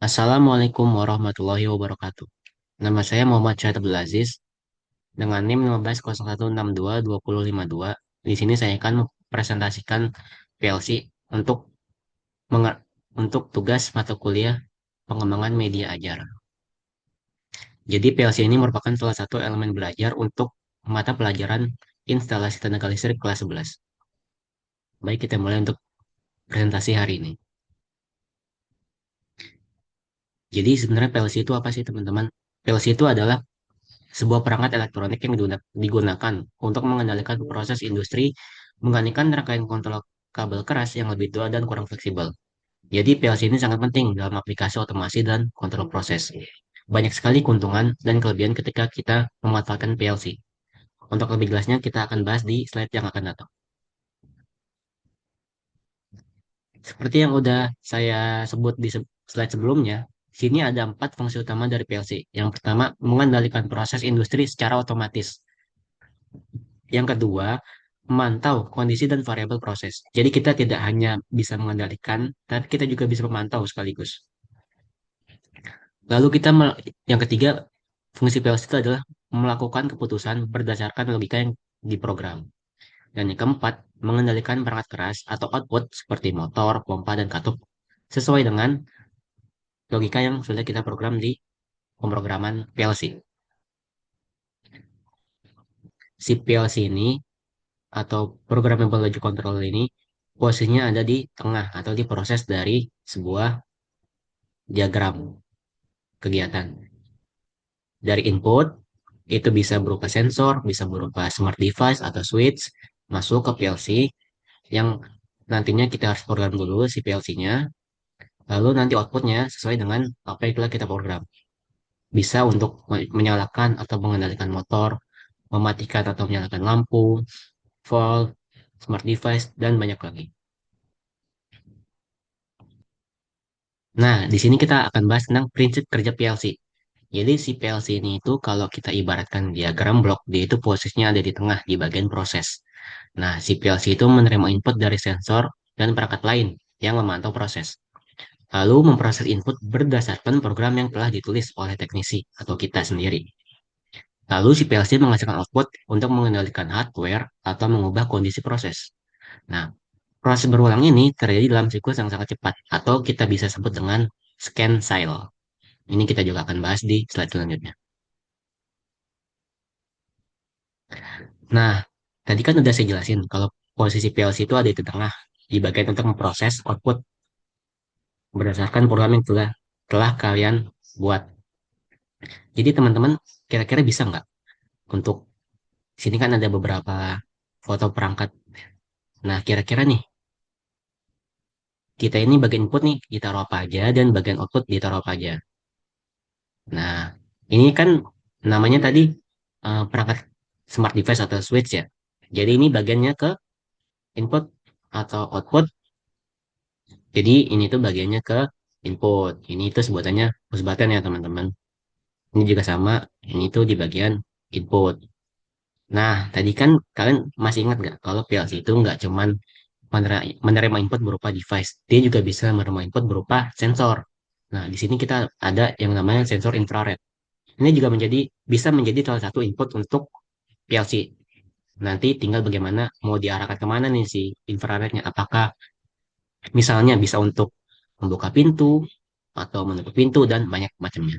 Assalamualaikum warahmatullahi wabarakatuh. Nama saya Muhammad Syed Abdul Aziz dengan NIM 1501622052. Di sini saya akan mempresentasikan PLC untuk untuk tugas mata kuliah pengembangan media ajar. Jadi PLC ini merupakan salah satu elemen belajar untuk mata pelajaran instalasi tenaga listrik kelas 11. Baik, kita mulai untuk presentasi hari ini. Jadi sebenarnya PLC itu apa sih teman-teman? PLC itu adalah sebuah perangkat elektronik yang digunakan untuk mengendalikan proses industri menggantikan rangkaian kontrol kabel keras yang lebih tua dan kurang fleksibel. Jadi PLC ini sangat penting dalam aplikasi otomasi dan kontrol proses. Banyak sekali keuntungan dan kelebihan ketika kita memanfaatkan PLC. Untuk lebih jelasnya kita akan bahas di slide yang akan datang. Seperti yang udah saya sebut di slide sebelumnya, sini ada 4 fungsi utama dari PLC. Yang pertama, mengendalikan proses industri secara otomatis. Yang kedua, memantau kondisi dan variabel proses. Jadi kita tidak hanya bisa mengendalikan, tapi kita juga bisa memantau sekaligus. Lalu yang ketiga, fungsi PLC itu adalah melakukan keputusan berdasarkan logika yang diprogram. Dan yang keempat, mengendalikan perangkat keras atau output seperti motor, pompa, dan katup sesuai dengan logika yang sudah kita program di pemrograman PLC. Si PLC ini atau Programmable Logic Controller ini posisinya ada di tengah atau di proses dari sebuah diagram kegiatan. Dari input, itu bisa berupa sensor, bisa berupa smart device atau switch, masuk ke PLC, yang nantinya kita harus program dulu si PLC-nya, lalu nanti outputnya sesuai dengan apa yang telah kita program. Bisa untuk menyalakan atau mengendalikan motor, mematikan atau menyalakan lampu, valve, smart device, dan banyak lagi. Nah, di sini kita akan bahas tentang prinsip kerja PLC. Jadi si PLC ini itu kalau kita ibaratkan diagram blok, dia itu posisinya ada di tengah di bagian proses. Nah, si PLC itu menerima input dari sensor dan perangkat lain yang memantau proses. Lalu memproses input berdasarkan program yang telah ditulis oleh teknisi atau kita sendiri. Lalu si PLC menghasilkan output untuk mengendalikan hardware atau mengubah kondisi proses. Nah, proses berulang ini terjadi dalam siklus yang sangat cepat atau kita bisa sebut dengan scan cycle. Ini kita juga akan bahas di slide selanjutnya. Nah, tadi kan udah saya jelasin kalau posisi PLC itu ada di tengah, di bagian untuk memproses output berdasarkan program yang telah kalian buat. Jadi teman-teman kira-kira bisa nggak untuk sini kan ada beberapa foto perangkat. Nah, kira-kira nih kita ini bagian input nih ditaruh apa aja dan bagian output ditaruh apa aja. Nah, ini kan namanya tadi perangkat smart device atau switch ya. Jadi ini bagiannya ke input atau output. Jadi ini tuh bagiannya ke input. Ini itu sebutannya push button ya teman-teman. Ini juga sama. Ini tuh di bagian input. Nah, tadi kan kalian masih ingat nggak kalau PLC itu nggak cuman menerima input berupa device, dia juga bisa menerima input berupa sensor. Nah, di sini kita ada yang namanya sensor infrared. Ini juga bisa menjadi salah satu input untuk PLC. Nanti tinggal bagaimana mau diarahkan kemana nih si infrarednya. Apakah misalnya bisa untuk membuka pintu atau menutup pintu dan banyak macamnya.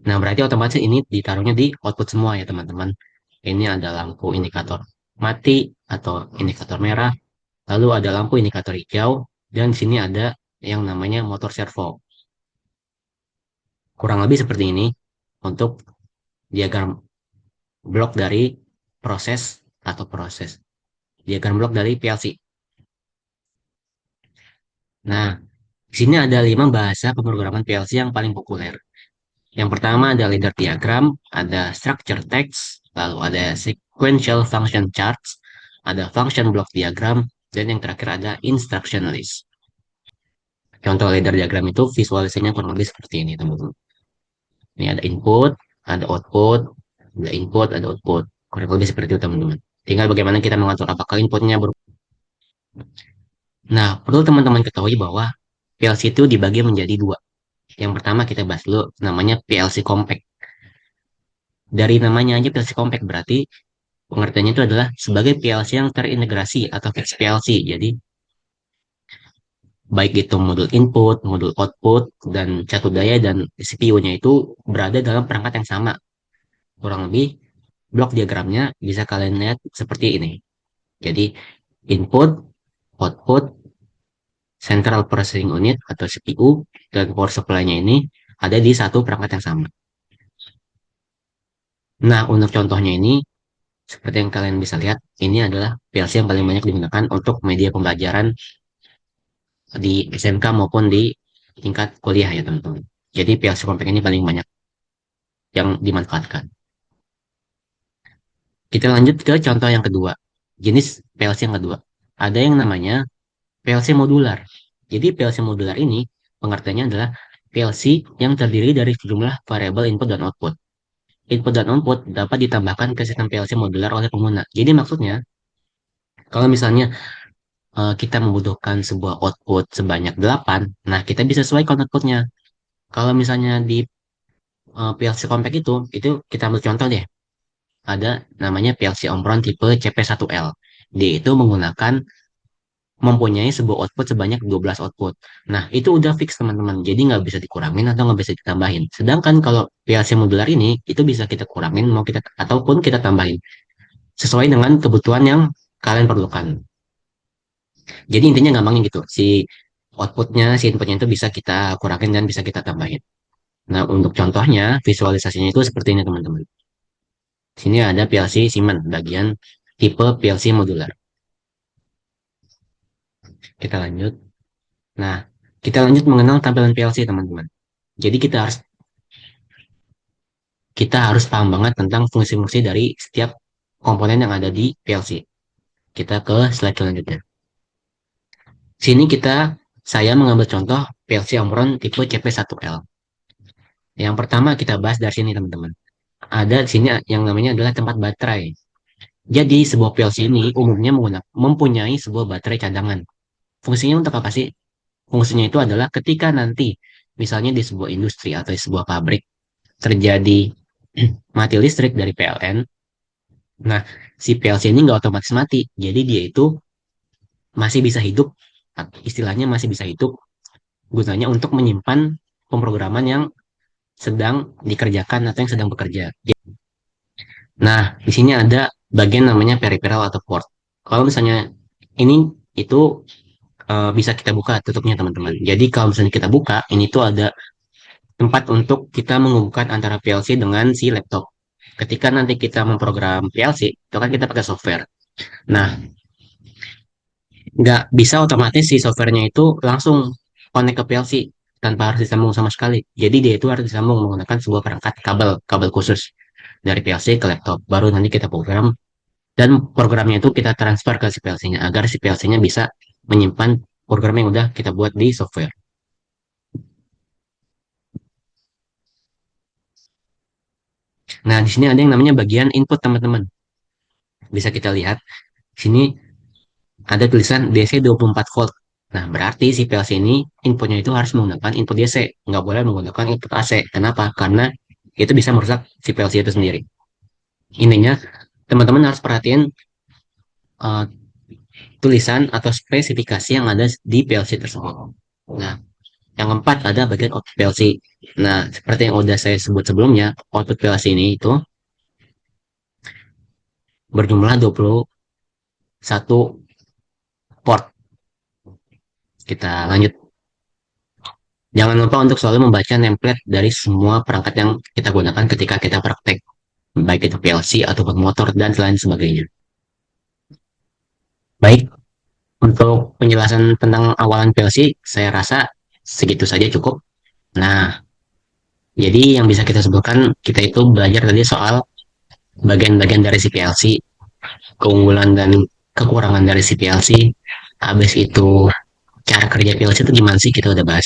Nah, berarti otomatis ini ditaruhnya di output semua ya, teman-teman. Ini ada lampu indikator mati atau indikator merah, lalu ada lampu indikator hijau, dan di sini ada yang namanya motor servo. Kurang lebih seperti ini untuk diagram blok dari proses atau proses. Diagram blok dari PLC. Nah, di sini ada 5 bahasa pemrograman PLC yang paling populer. Yang pertama ada ladder diagram, ada structure text, lalu ada sequential function charts, ada function block diagram, dan yang terakhir ada instruction list. Contoh ladder diagram itu visualisasinya kurang lebih seperti ini, teman-teman. Ini ada input, ada output, ada input, ada output. Kurang lebih seperti itu, teman-teman. Tinggal bagaimana kita mengatur apakah inputnya. Nah, perlu teman-teman ketahui bahwa PLC itu dibagi menjadi dua. Yang pertama kita bahas dulu namanya PLC compact. Dari namanya aja PLC compact berarti pengertiannya itu adalah sebagai PLC yang terintegrasi atau fixed PLC. Jadi baik itu modul input, modul output, dan catur daya dan CPU-nya itu berada dalam perangkat yang sama. Kurang lebih blok diagramnya bisa kalian lihat seperti ini. Jadi input, output, central processing unit atau CPU, dan power supply-nya ini ada di satu perangkat yang sama. Nah, untuk contohnya ini, seperti yang kalian bisa lihat, ini adalah PLC yang paling banyak digunakan untuk media pembelajaran di SMK maupun di tingkat kuliah ya teman-teman. Jadi PLC compact ini paling banyak yang dimanfaatkan. Kita lanjut ke contoh yang kedua. Jenis PLC yang kedua. Ada yang namanya PLC modular. Jadi PLC modular ini pengertiannya adalah PLC yang terdiri dari sejumlah variabel input dan output. Input dan output dapat ditambahkan ke sistem PLC modular oleh pengguna. Jadi maksudnya, kalau misalnya kita membutuhkan sebuah output sebanyak 8, nah kita bisa sesuaikan outputnya. Kalau misalnya di PLC compact itu kita ambil contoh deh. Ada namanya PLC Omron tipe CP1L. Dia itu mempunyai sebuah output sebanyak 12 output. Nah, itu udah fix teman-teman. Jadi nggak bisa dikurangin atau nggak bisa ditambahin. Sedangkan kalau PLC modular ini, itu bisa kita kurangin mau kita ataupun kita tambahin. Sesuai dengan kebutuhan yang kalian perlukan. Jadi intinya gampangnya gitu. Si inputnya itu bisa kita kurangin dan bisa kita tambahin. Nah, untuk contohnya, visualisasinya itu seperti ini teman-teman. Sini ada PLC Siemens, bagian tipe PLC modular. Kita lanjut. Nah, kita lanjut mengenal tampilan PLC teman-teman. Jadi kita harus paham banget tentang fungsi-fungsi dari setiap komponen yang ada di PLC. Kita ke slide selanjutnya. Sini saya mengambil contoh PLC Omron tipe CP1L. Yang pertama kita bahas dari sini teman-teman. Ada di sini yang namanya adalah tempat baterai. Jadi sebuah PLC ini umumnya mempunyai sebuah baterai cadangan. Fungsinya untuk apa sih? Fungsinya itu adalah ketika nanti misalnya di sebuah industri atau di sebuah pabrik terjadi mati listrik dari PLN. Nah, si PLC ini nggak otomatis mati. Jadi dia itu masih bisa hidup, istilahnya masih bisa hidup, gunanya untuk menyimpan pemrograman yang sedang dikerjakan atau yang sedang bekerja. Nah, di sini ada bagian namanya peripheral atau port. Kalau misalnya ini itu bisa kita buka tutupnya teman-teman. Jadi kalau misalnya kita buka, ini tuh ada tempat untuk kita menghubungkan antara PLC dengan si laptop. Ketika nanti kita memprogram PLC, itu kan kita pakai software. Nah, nggak bisa otomatis si softwarenya itu langsung connect ke PLC tanpa harus disambung sama sekali. Jadi dia itu harus disambung menggunakan sebuah perangkat kabel khusus dari PLC ke laptop. Baru nanti kita program dan programnya itu kita transfer ke si PLC-nya agar si PLC-nya bisa menyimpan program yang udah kita buat di software. Nah, di sini ada yang namanya bagian input teman-teman. Bisa kita lihat sini ada tulisan DC 24 volt. Nah, berarti si PLC ini inputnya itu harus menggunakan input DC, nggak boleh menggunakan input AC. Kenapa? Karena itu bisa merusak si PLC itu sendiri. Intinya, teman-teman harus perhatiin uh, tulisan atau spesifikasi yang ada di PLC tersebut. Nah, yang keempat ada bagian output PLC. Nah, seperti yang udah saya sebut sebelumnya, output PLC ini itu berjumlah 21 port. Kita lanjut. Jangan lupa untuk selalu membaca template dari semua perangkat yang kita gunakan ketika kita praktek, baik itu PLC ataupun motor dan lain sebagainya. Baik, untuk penjelasan tentang awalan PLC, saya rasa segitu saja cukup. Nah, jadi yang bisa kita sebutkan, kita itu belajar tadi soal bagian-bagian dari si PLC, keunggulan dan kekurangan dari si PLC, habis itu cara kerja PLC itu gimana sih, kita udah bahas.